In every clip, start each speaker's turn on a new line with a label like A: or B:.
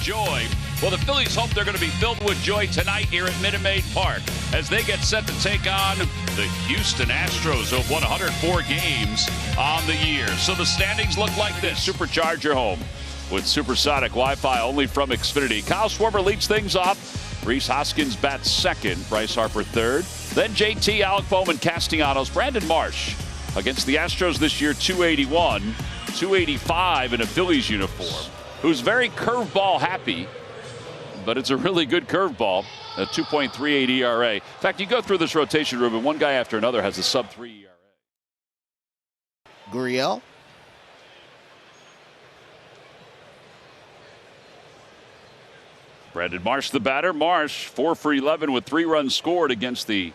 A: joy. Well, the Phillies hope they're going to be filled with joy tonight here at Minute Maid Park as they get set to take on the Houston Astros, who have won 104 games on the year. So the standings look like this. Supercharge your home with supersonic Wi-Fi only from Xfinity. Kyle Schwarber leads things off. Rhys Hoskins bats second. Bryce Harper third. Then JT, Alec Bowman, Castellanos, Brandon Marsh against the Astros this year, 281, 285 in a Phillies uniform, who's very curveball happy, but it's a really good curveball, a 2.38 ERA. In fact, you go through this rotation room, and one guy after another has a sub-3 ERA.
B: Gurriel.
A: Brandon Marsh, the batter. Marsh, 4 for 11 with 3 runs scored against the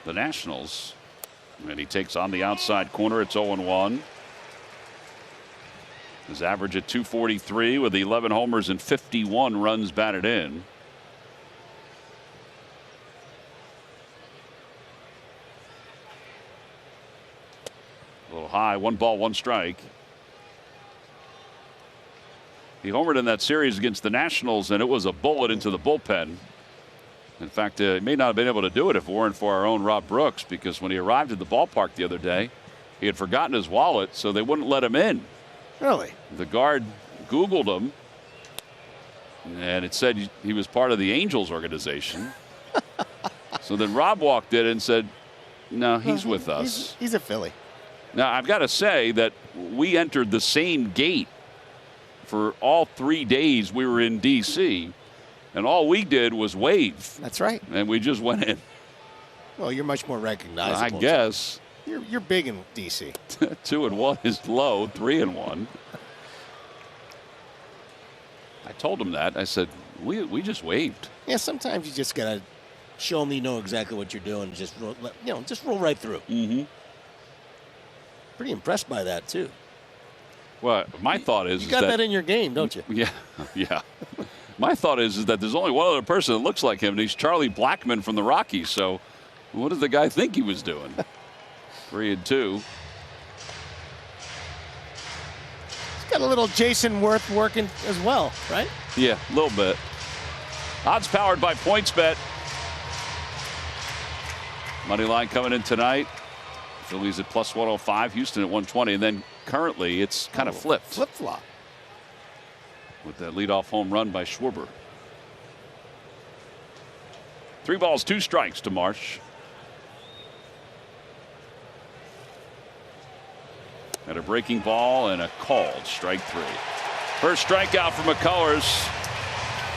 A: Nationals. And he takes on the outside corner. It's 0-1. His average at 243 with 11 homers and 51 runs batted in. A little high, 1 ball, 1 strike. He homered in that series against the Nationals, and it was a bullet into the bullpen. In fact, he may not have been able to do it if it weren't for our own Rob Brooks, because when he arrived at the ballpark the other day, he had forgotten his wallet, so they wouldn't let him in.
B: Really?
A: The guard Googled him, and it said he was part of the Angels organization. So then Rob walked in and said, no, he's with us.
B: He's a Philly.
A: Now, I've got to say that we entered the same gate for all 3 days we were in D.C., and all we did was wave.
B: That's right.
A: And we just went in.
B: Well, you're much more recognizable.
A: I guess.
B: You're big in D.C.
A: 2-1 is low. 3-1. I told him that. I said, we just waved.
B: Yeah, sometimes you just got to show them you know exactly what you're doing and just roll right through.
A: Mm-hmm.
B: Pretty impressed by that, too.
A: Well, my thought is
B: you got that in your game, don't you?
A: Yeah, yeah. My thought is that there's only one other person that looks like him, and he's Charlie Blackmon from the Rockies. So what did the guy think he was doing? 3-2.
B: He's got a little Jason Worth working as well, right?
A: Yeah, a little bit. Odds powered by PointsBet. Money line coming in tonight. Phillies at plus 105, Houston at 120, and then currently it's kind of flipped.
B: Flip-flop.
A: With that leadoff home run by Schwarber. 3 balls, 2 strikes to Marsh. And a breaking ball and a called strike 3. First strikeout for McCullers.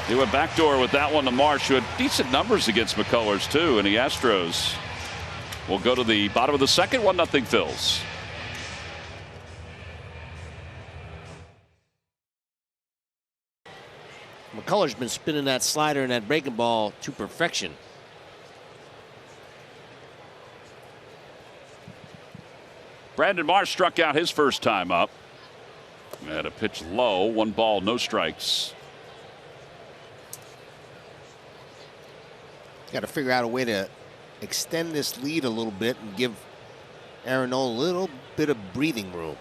A: He went backdoor with that one to Marsh, who had decent numbers against McCullers too, and the Astros will go to the bottom of the second. 1-0 Phils.
B: McCullers been spinning that slider and that breaking ball to perfection.
A: Brandon Marsh struck out his first time up. And a pitch low, 1 ball, no strikes.
B: Got to figure out a way to extend this lead a little bit and give Aaron Nola a little bit of breathing room.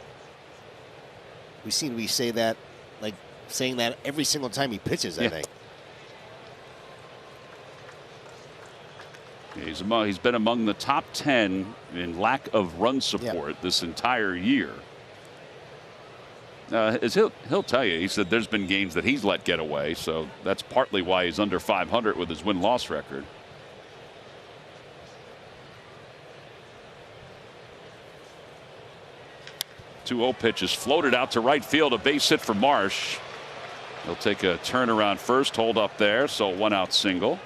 B: We seem to be saying that every single time he pitches, I think.
A: He's been among the top 10 in lack of run support this entire year. As he'll tell you, he said there's been games that he's let get away, so that's partly why he's under 500 with his win-loss record. Two 2-0 pitch is floated out to right field, a base hit for Marsh. He'll take a turn around first, hold up there, so 1-out single.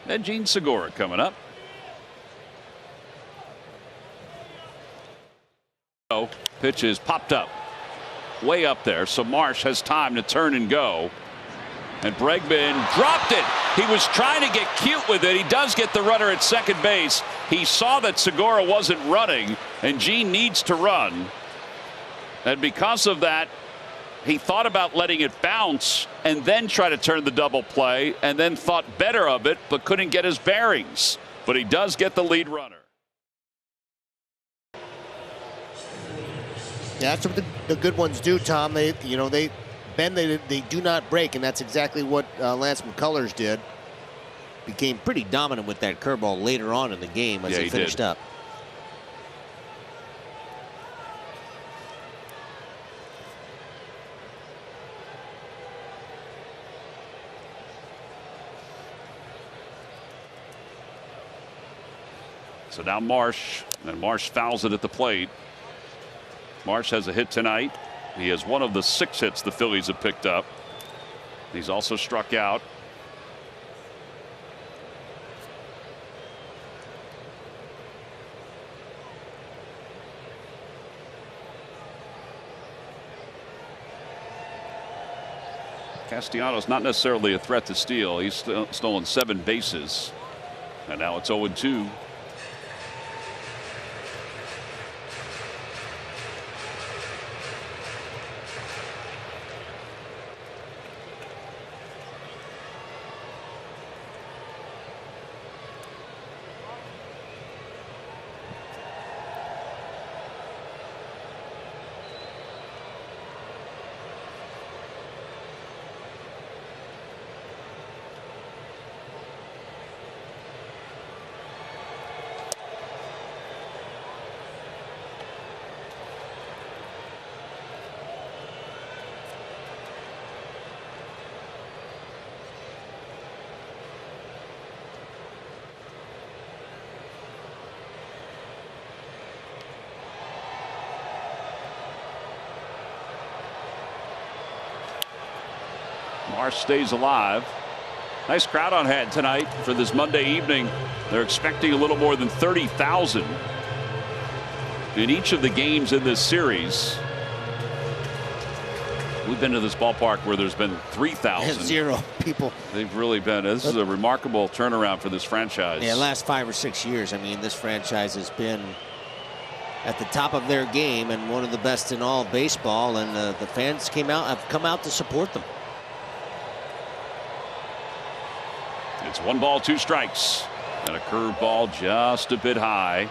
A: And Gene Segura coming up. Pitch is popped up, way up there, so Marsh has time to turn and go. And Bregman dropped it. He was trying to get cute with it. He does get the runner at second base. He saw that Segura wasn't running, and Gene needs to run. And because of that, he thought about letting it bounce and then try to turn the double play, and then thought better of it, but couldn't get his bearings. But he does get the lead runner.
B: Yeah, that's what the good ones do, Tom. They bend, they do not break, and that's exactly what Lance McCullers did. Became pretty dominant with that curveball later on in the game as he finished up.
A: So now Marsh, and Marsh fouls it at the plate. Marsh has a hit tonight. He has one of the 6 hits the Phillies have picked up. He's also struck out. Castellanos not necessarily a threat to steal. He's stolen 7 bases. And now it's 0-2. Marsh stays alive. Nice crowd on hand tonight for this Monday evening. They're expecting a little more than 30,000 in each of the games in this series. We've been to this ballpark where there's been 3,000.
B: 0 people.
A: They've really been. This is a remarkable turnaround for this franchise.
B: Yeah, last 5 or 6 years. I mean, this franchise has been at the top of their game and one of the best in all of baseball, and the fans have come out to support them.
A: It's 1 ball, 2 strikes, and a curveball just a bit high.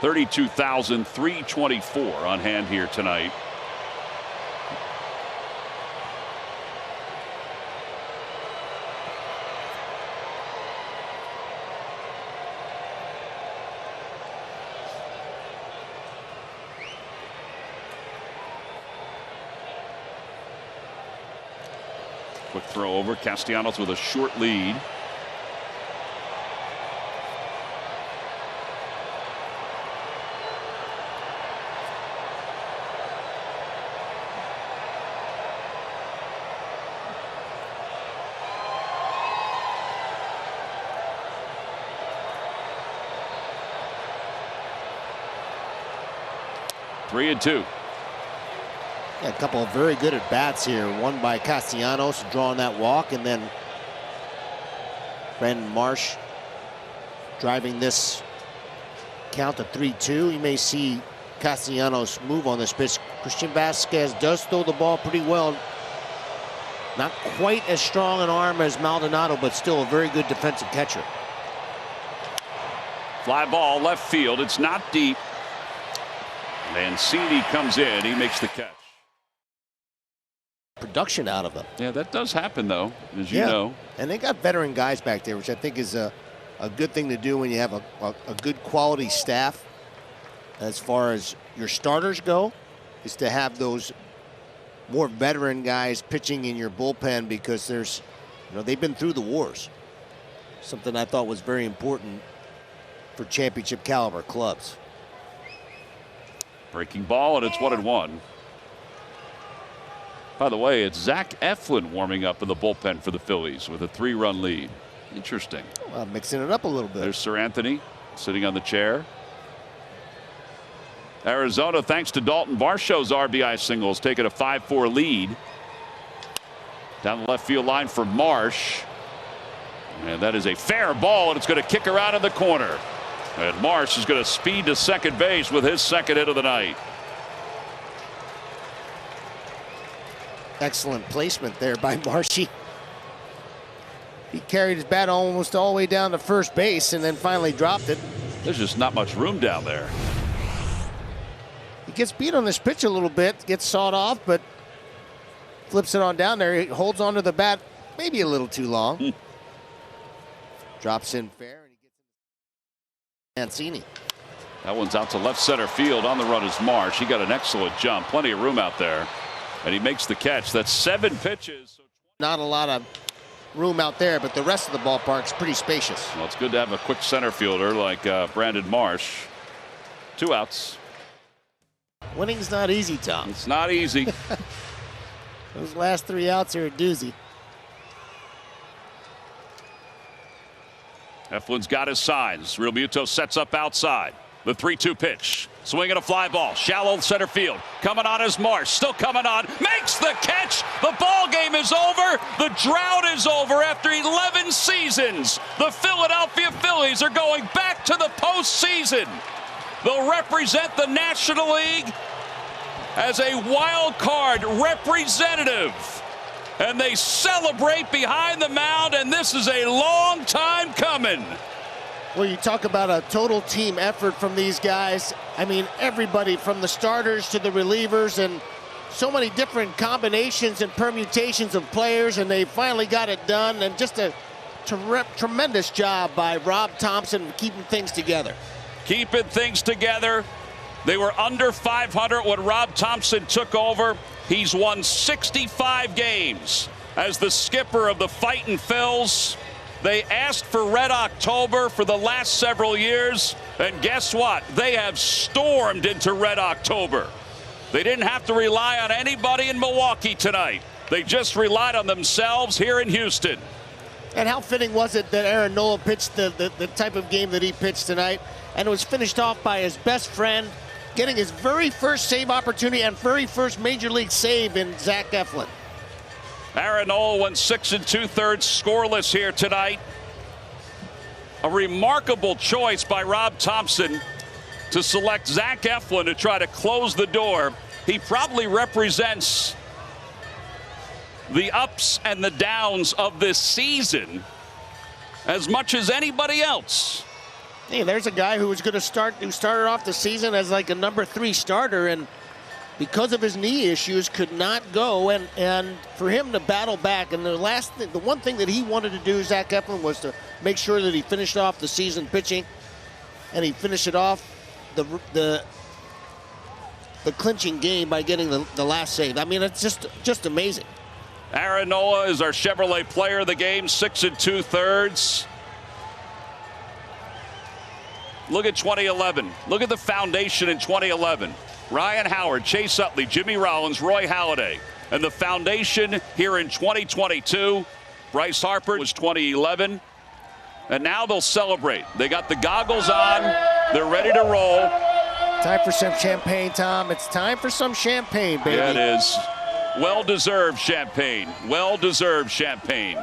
A: 32,324 on hand here tonight. Quick throw over. Castellanos with a short lead. Three and two.
B: Yeah, a couple of very good at bats here. One by Castellanos drawing that walk, and then Brandon Marsh driving this count to 3-2. You may see Castellanos move on this pitch. Christian Vasquez does throw the ball pretty well. Not quite as strong an arm as Maldonado, but still a very good defensive catcher.
A: Fly ball left field. It's not deep. Mancini comes in. He makes the catch.
B: Production out of them.
A: Yeah, that does happen, though, as you know.
B: And they got veteran guys back there, which I think is a good thing to do when you have a good quality staff. As far as your starters go, is to have those more veteran guys pitching in your bullpen, because there's, they've been through the wars. Something I thought was very important for championship caliber clubs.
A: Breaking ball, and it's 1-1. By the way, it's Zach Eflin warming up in the bullpen for the Phillies with a 3-run lead. Interesting.
B: Well, mixing it up a little bit.
A: There's Sir Anthony sitting on the chair. Arizona, thanks to Dalton Varsho's RBI singles, taking a 5-4 lead. Down the left field line for Marsh. And that is a fair ball, and it's going to kick around in the corner. And Marsh is going to speed to second base with his second hit of the night.
B: Excellent placement there by Marshy. He carried his bat almost all the way down to first base and then finally dropped it.
A: There's just not much room down there.
B: He gets beat on this pitch a little bit, gets sawed off, but flips it on down there. He holds onto the bat maybe a little too long. Drops in fair, and he gets Mancini.
A: That one's out to left center field. On the run is Marsh. He got an excellent jump. Plenty of room out there. And he makes the catch. That's 7 pitches.
B: Not a lot of room out there, but the rest of the ballpark's pretty spacious.
A: Well, it's good to have a quick center fielder like Brandon Marsh. 2 outs.
B: Winning's not easy, Tom.
A: It's not easy.
B: Those last 3 outs are a doozy.
A: Eflin's got his signs. Real Muto sets up outside. The 3-2 pitch. Swinging a fly ball. Shallow center field. Coming on is Marsh. Still coming on. Makes the catch. The ball game is over. The drought is over after 11 seasons. The Philadelphia Phillies are going back to the postseason. They'll represent the National League as a wild card representative. And they celebrate behind the mound, and this is a long time coming.
B: Well, you talk about a total team effort from these guys. I mean, everybody from the starters to the relievers, and so many different combinations and permutations of players, and they finally got it done. And just a tremendous job by Rob Thompson keeping things together.
A: Keeping things together. They were under 500 when Rob Thompson took over. He's won 65 games as the skipper of the Fightin' Phils. They asked for Red October for the last several years, and guess what? They have stormed into Red October. They didn't have to rely on anybody in Milwaukee tonight. They just relied on themselves here in Houston.
B: And how fitting was it that Aaron Nola pitched the type of game that he pitched tonight, and it was finished off by his best friend, getting his very first save opportunity and very first major league save in Zach Eflin.
A: Aaron Nola went 6 2/3 scoreless here tonight. A remarkable choice by Rob Thompson to select Zach Eflin to try to close the door. He probably represents the ups and the downs of this season as much as anybody else.
B: Hey, there's a guy who started off the season as like a number 3 starter, and because of his knee issues could not go, and for him to battle back, and the one thing that he wanted to do, Zach Eflin, was to make sure that he finished off the season pitching, and he finished it off the clinching game by getting the last save. I mean, it's just amazing.
A: Aaron Nola is our Chevrolet player of the game, 6 2/3. Look at 2011. Look at the foundation in 2011. Ryan Howard, Chase Utley, Jimmy Rollins, Roy Halladay. And the foundation here in 2022. Bryce Harper was 2011. And now they'll celebrate. They got the goggles on. They're ready to roll.
B: Time for some champagne, Tom. It's time for some champagne, baby.
A: Yeah, it is. Well-deserved champagne. Well-deserved champagne.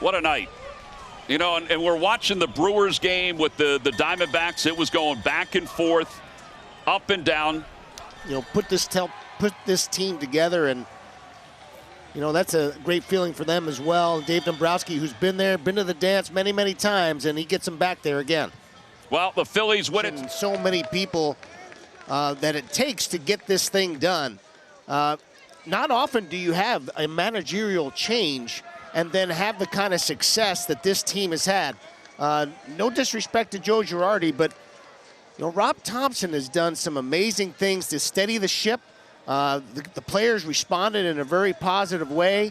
A: What a night. You know, and we're watching the Brewers game with the Diamondbacks. It was going back and forth, up and down.
B: You know, put this team together, and you know that's a great feeling for them as well. Dave Dombrowski, who's been there, been to the dance many, many times, and he gets them back there again.
A: Well, the Phillies win it.
B: And so many people that it takes to get this thing done. Not often do you have a managerial change and then have the kind of success that this team has had. No disrespect to Joe Girardi, but you know, Rob Thompson has done some amazing things to steady the ship. The players responded in a very positive way.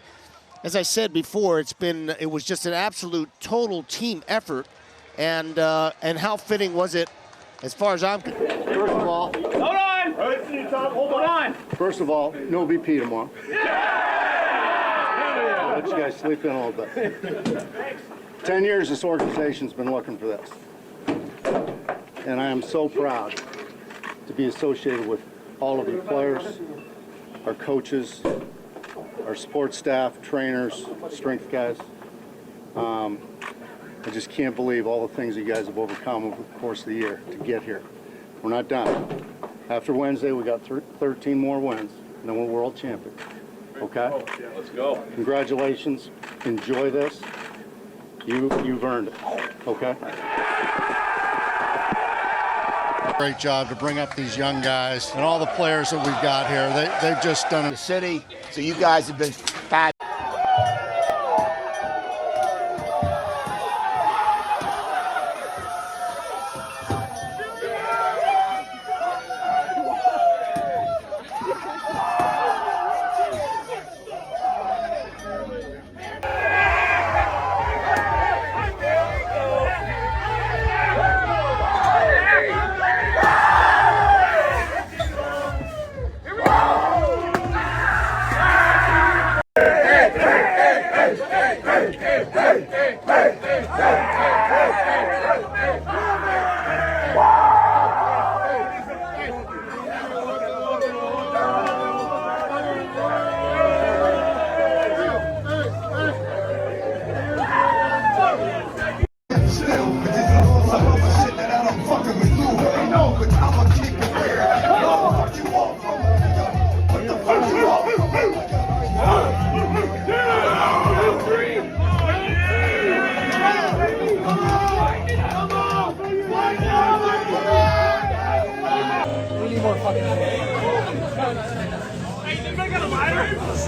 B: As I said before, it was just an absolute total team effort, and how fitting was it, as far as I'm concerned.
C: First of all, hold on. Hold on. First of all, no VP tomorrow. Let you guys sleep in a little bit. 10 years this organization's been looking for this. And I am so proud to be associated with all of you players, our coaches, our support staff, trainers, strength guys. I just can't believe all the things you guys have overcome over the course of the year to get here. We're not done. After Wednesday, we got 13 more wins, and then we're world champions. Okay?
A: Oh, yeah, let's go.
C: Congratulations. Enjoy this. You've earned it. Okay? Great job to bring up these young guys and all the players that we've got here. They've just done it.
D: The city, so you guys have been fabulous.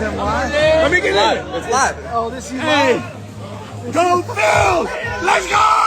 E: Let me get live. It's live. Oh, this is live. Go Phil! Let's go!